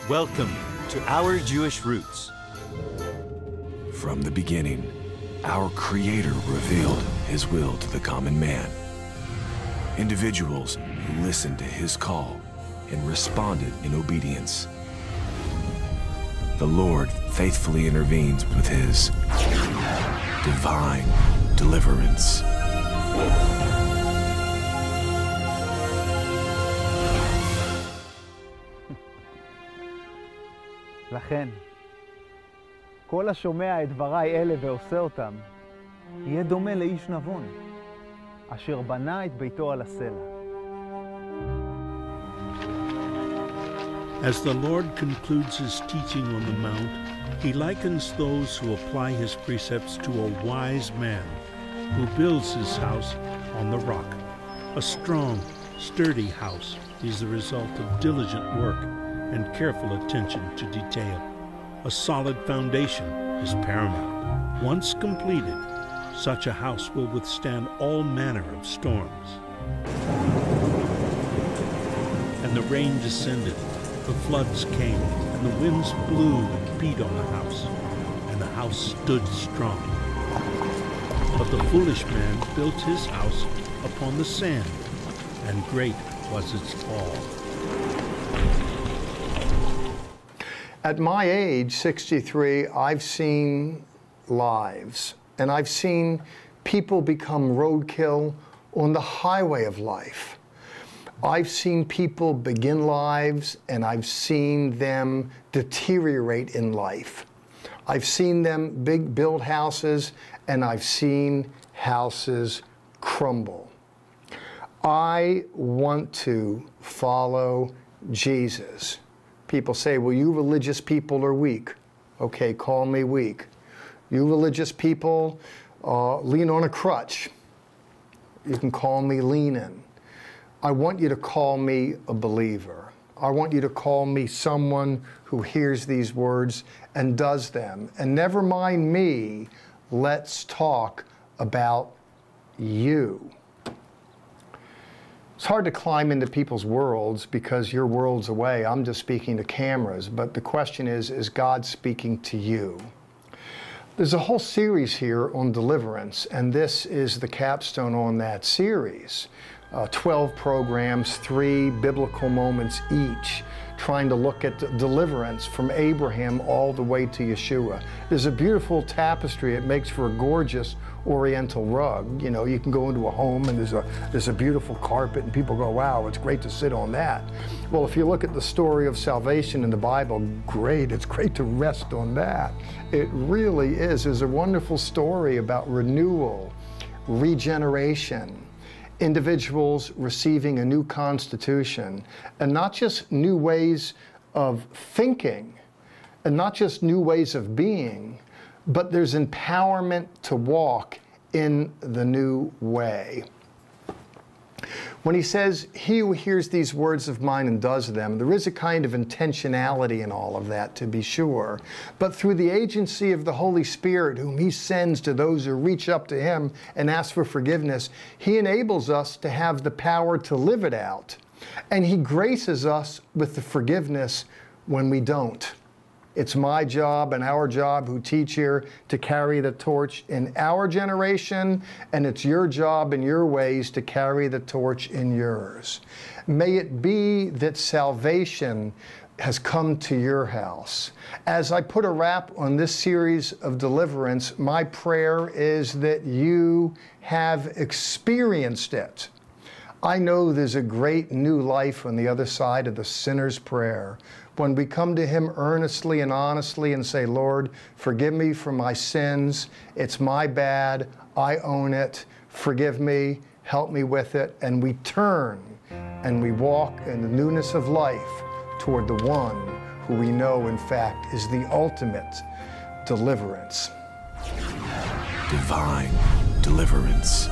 Welcome to Our Jewish Roots. From the beginning, our Creator revealed His will to the common man. Individuals who listened to His call and responded in obedience. The Lord faithfully intervenes with His divine deliverance. לכן, כל השומע את דבריי אלה ועושה אותם, יהיה דומה לאיש נבון, אשר בנה את ביתו על הסלע. As the Lord concludes His teaching on the Mount, He likens those who apply His precepts to a wise man who builds his house on the rock. A strong, sturdy house is the result of diligent work and careful attention to detail. A solid foundation is paramount. Once completed, such a house will withstand all manner of storms. And the rain descended, the floods came, and the winds blew and beat on the house, and the house stood strong. But the foolish man built his house upon the sand, and great was its fall. At my age, 63, I've seen lives, and I've seen people become roadkill on the highway of life. I've seen people begin lives, and I've seen them deteriorate in life. I've seen them build houses, and I've seen houses crumble. I want to follow Jesus. People say, well, you religious people are weak. Okay, call me weak. You religious people lean on a crutch. You can call me leaning. I want you to call me a believer. I want you to call me someone who hears these words and does them. And never mind me, let's talk about you. It's hard to climb into people's worlds because your world's away. I'm just speaking to cameras. But the question is God speaking to you? There's a whole series here on deliverance, and this is the capstone on that series. 12 programs, 3 biblical moments each, trying to look at deliverance from Abraham all the way to Yeshua. There's a beautiful tapestry. It makes for a gorgeous Oriental rug. You know, you can go into a home and there's a beautiful carpet and people go, wow, it's great to sit on that. Well, if you look at the story of salvation in the Bible, great, it's great to rest on that. It really is. There's a wonderful story about renewal, regeneration, individuals receiving a new constitution, and not just new ways of thinking, and not just new ways of being, but there's empowerment to walk in the new way. When he says, he who hears these words of mine and does them, there is a kind of intentionality in all of that, to be sure. But through the agency of the Holy Spirit, whom he sends to those who reach up to him and ask for forgiveness, he enables us to have the power to live it out. And he graces us with the forgiveness when we don't. It's my job and our job who teach here to carry the torch in our generation, and it's your job and your ways to carry the torch in yours. May it be that salvation has come to your house. As I put a wrap on this series of deliverance, my prayer is that you have experienced it. I know there's a great new life on the other side of the sinner's prayer. When we come to him earnestly and honestly and say, Lord, forgive me for my sins. It's my bad. I own it. Forgive me. Help me with it. And we turn and we walk in the newness of life toward the one who we know, in fact, is the ultimate deliverance. Divine deliverance.